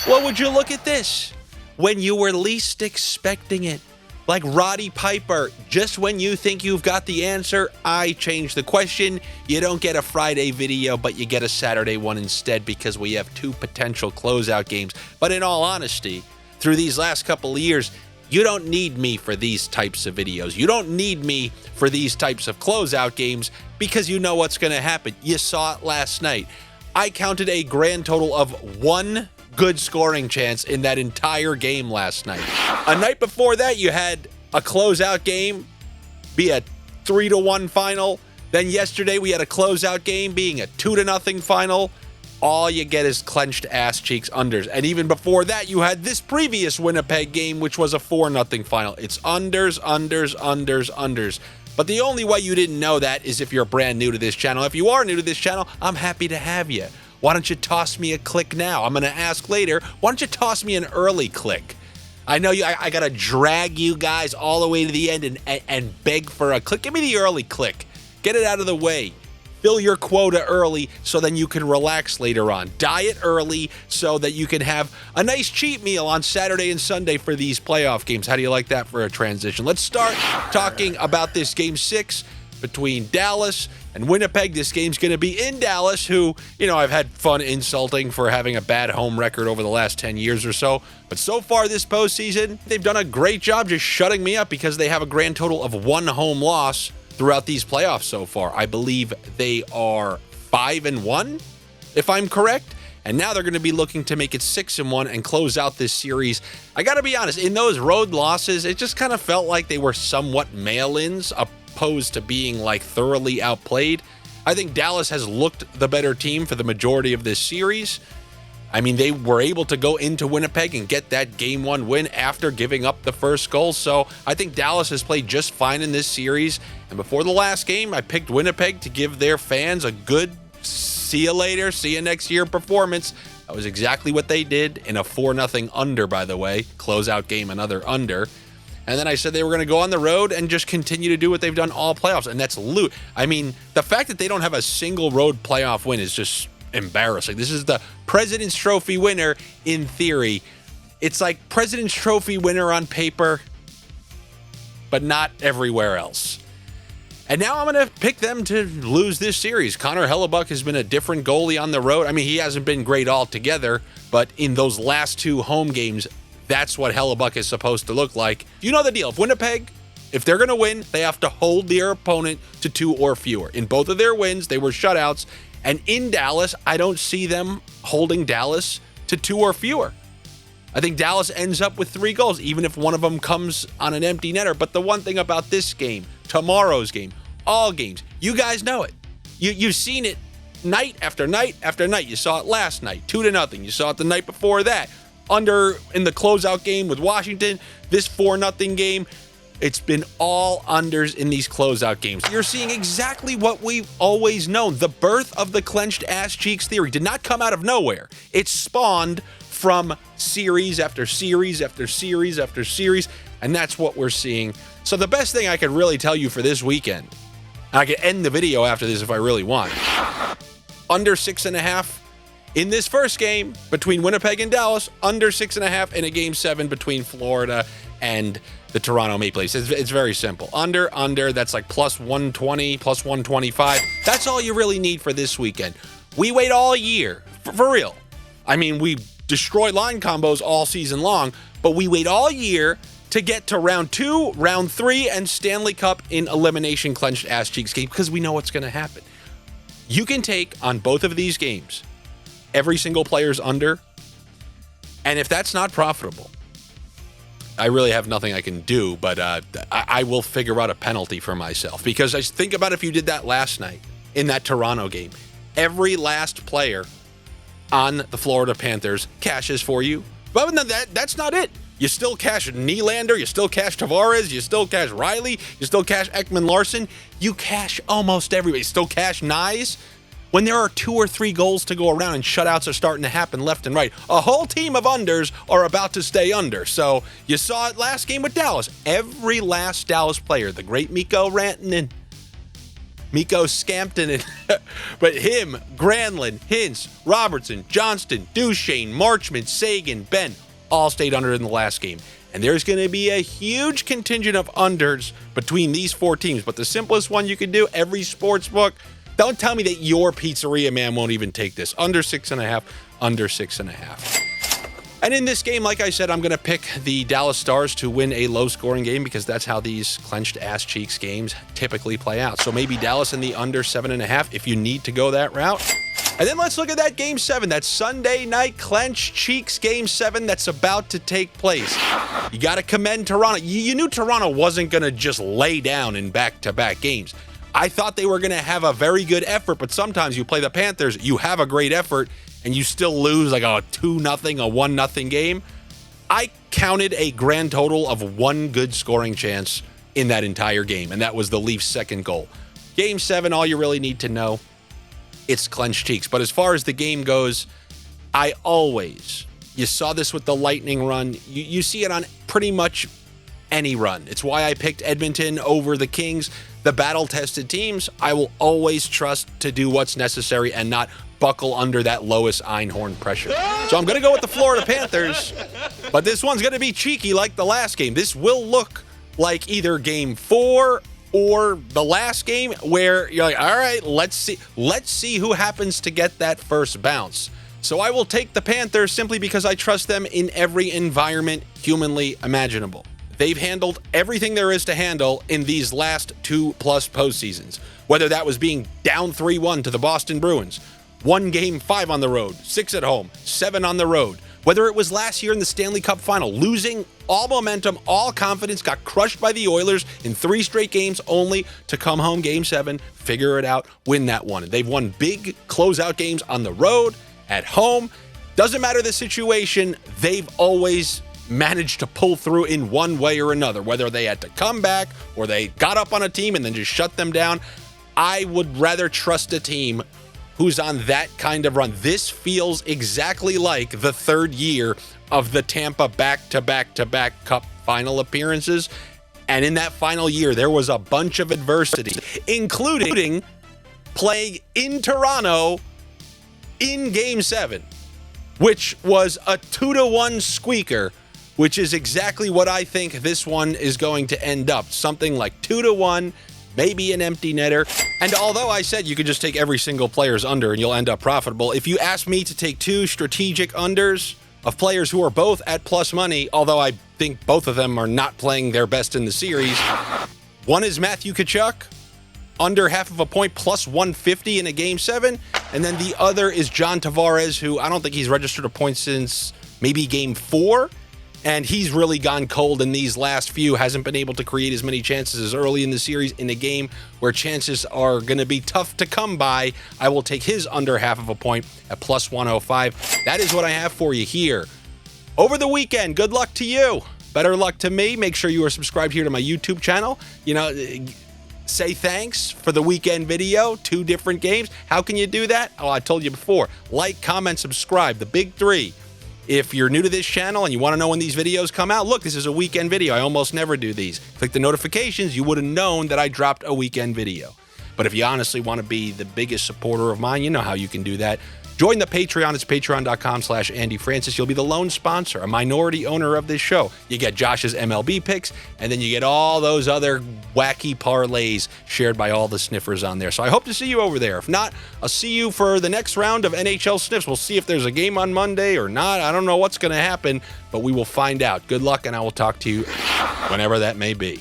Well, would you look at this? When you were least expecting it. Like Roddy Piper, just when you think you've got the answer, I change the question. You don't get a Friday video, but you get a Saturday one instead because we have two potential closeout games. But in all honesty, through these last couple of years, you don't need me for these types of videos. You don't need me for these types of closeout games because you know what's going to happen. You saw it last night. I counted a grand total of 1 good scoring chance in that entire game last night. A night before that, you had a closeout game be a 3-1 final. Then yesterday, we had a closeout game being a 2-0 final. All you get is clenched ass cheeks unders. And even before that, you had this previous Winnipeg game, which was a 4-0 final. It's unders, unders, unders, unders. But the only way you didn't know that is if you're brand new to this channel. If you are new to this channel, I'm happy to have you. Why don't you toss me a click now? I'm going to ask later. Why don't you toss me an early click? I know I got to drag you guys all the way to the end and beg for a click. Give me the early click. Get it out of the way. Fill your quota early so then you can relax later on. Diet early so that you can have a nice cheat meal on Saturday and Sunday for these playoff games. How do you like that for a transition? Let's start talking about this Game 6 between Dallas and Winnipeg. This game's going to be in Dallas, who, I've had fun insulting for having a bad home record over the last 10 years or so. But so far this postseason, they've done a great job just shutting me up because they have a grand total of 1 home loss throughout these playoffs so far. I believe they are 5-1, if I'm correct. And now they're going to be looking to make it 6-1 and close out this series. I got to be honest, in those road losses, it just kind of felt like they were somewhat mail-ins opposed to being like thoroughly outplayed. I think Dallas has looked the better team for the majority of this series. I mean, they were able to go into Winnipeg and get that Game 1 win after giving up the first goal. So I think Dallas has played just fine in this series. And before the last game, I picked Winnipeg to give their fans a good see you later, see you next year performance. That was exactly what they did in a 4-0 under, by the way. Closeout game, another under. And then I said they were going to go on the road and just continue to do what they've done all playoffs, and that's loot. I mean, the fact that they don't have a single road playoff win is just embarrassing. This is the President's Trophy winner in theory. It's like President's Trophy winner on paper, but not everywhere else. And now I'm going to pick them to lose this series. Connor Hellebuyck has been a different goalie on the road. I mean, he hasn't been great altogether, but in those last 2 home games, that's what Hellebuyck is supposed to look like. You know the deal. If Winnipeg, if they're going to win, they have to hold their opponent to 2 or fewer. In both of their wins, they were shutouts. And in Dallas, I don't see them holding Dallas to 2 or fewer. I think Dallas ends up with 3 goals, even if one of them comes on an empty netter. But the one thing about this game, tomorrow's game, all games, you guys know it. You've seen it night after night after night. You saw it last night, 2-0. You saw it the night before that. Under in the closeout game with Washington, this 4-0 game, it's been all unders in these closeout games. You're seeing exactly what we've always known. The birth of the clenched ass cheeks theory did not come out of nowhere. It spawned from series after series after series after series, and that's what we're seeing. So the best thing I could really tell you for this weekend, and I could end the video after this if I really want, under 6.5 in this first game between Winnipeg and Dallas, under 6.5 in a Game 7 between Florida and the Toronto Maple Leafs. It's very simple. Under, that's like plus 120, plus 125. That's all you really need for this weekend. We wait all year, for real. I mean, we destroy line combos all season long, but we wait all year to get to round 2, round 3, and Stanley Cup in elimination clenched ass cheeks game because we know what's going to happen. You can take on both of these games every single player's under, and if that's not profitable, I really have nothing I can do, but I will figure out a penalty for myself. Because I think about if you did that last night in that Toronto game, every last player on the Florida Panthers cashes for you. But that's not it. You still cash Nylander, you still cash Tavares, you still cash Riley, you still cash Ekman-Larsson. You cash almost everybody. You still cash Nyes. When there are 2 or 3 goals to go around and shutouts are starting to happen left and right, a whole team of unders are about to stay under. So you saw it last game with Dallas. Every last Dallas player, the great Mikko Rantanen, Mikko Scampton, but him, Granlund, Hintz, Robertson, Johnston, Duchesne, Marchment, Sagan, Ben, all stayed under in the last game. And there's going to be a huge contingent of unders between these four teams. But the simplest one you can do, every sports book, don't tell me that your pizzeria man won't even take this. Under 6.5, under 6.5. And in this game, like I said, I'm going to pick the Dallas Stars to win a low-scoring game because that's how these clenched ass-cheeks games typically play out. So maybe Dallas in the under 7.5 if you need to go that route. And then let's look at that Game 7, that Sunday night clenched cheeks Game 7 that's about to take place. You got to commend Toronto. You knew Toronto wasn't going to just lay down in back-to-back games. I thought they were going to have a very good effort, but sometimes you play the Panthers, you have a great effort, and you still lose like a 2-0, a 1-0 game. I counted a grand total of one good scoring chance in that entire game, and that was the Leafs' second goal. Game 7, all you really need to know, it's clenched cheeks. But as far as the game goes, you saw this with the Lightning run, you see it on pretty much any run. It's why I picked Edmonton over the Kings. The battle-tested teams, I will always trust to do what's necessary and not buckle under that Lois Einhorn pressure. So I'm going to go with the Florida Panthers, but this one's going to be cheeky like the last game. This will look like either Game 4 or the last game where you're like, all right, let's see who happens to get that first bounce. So I will take the Panthers simply because I trust them in every environment humanly imaginable. They've handled everything there is to handle in these last 2+ postseasons, whether that was being down 3-1 to the Boston Bruins, 1 Game 5 on the road, 6 at home, 7 on the road, whether it was last year in the Stanley Cup Final, losing all momentum, all confidence, got crushed by the Oilers in 3 straight games only to come home Game 7, figure it out, win that one. They've won big closeout games on the road, at home. Doesn't matter the situation, they've always managed to pull through in one way or another, whether they had to come back or they got up on a team and then just shut them down. I would rather trust a team who's on that kind of run. This feels exactly like the third year of the Tampa back-to-back Cup final appearances. And in that final year, there was a bunch of adversity, including playing in Toronto in Game 7, which was a 2-1 squeaker, which is exactly what I think this one is going to end up. Something like 2-1, maybe an empty netter. And although I said you could just take every single player's under and you'll end up profitable, if you ask me to take 2 strategic unders of players who are both at plus money, although I think both of them are not playing their best in the series, one is Matthew Tkachuk, under half of a point, plus 150 in a Game 7. And then the other is John Tavares, who I don't think he's registered a point since maybe Game 4. And he's really gone cold in these last few, hasn't been able to create as many chances as early in the series in a game where chances are going to be tough to come by. I will take his under half of a point at plus 105. That is what I have for you here. Over the weekend, good luck to you. Better luck to me. Make sure you are subscribed here to my YouTube channel. Say thanks for the weekend video, 2 different games. How can you do that? Oh, I told you before. Like, comment, subscribe, the big 3. If you're new to this channel and you want to know when these videos come out, look, this is a weekend video. I almost never do these. Click the notifications. You would have known that I dropped a weekend video. But if you honestly want to be the biggest supporter of mine, you know how you can do that. Join the Patreon. It's patreon.com/Andy Francess. You'll be the lone sponsor, a minority owner of this show. You get Josh's MLB picks, and then you get all those other wacky parlays shared by all the sniffers on there. So I hope to see you over there. If not, I'll see you for the next round of NHL Sniffs. We'll see if there's a game on Monday or not. I don't know what's going to happen, but we will find out. Good luck, and I will talk to you whenever that may be.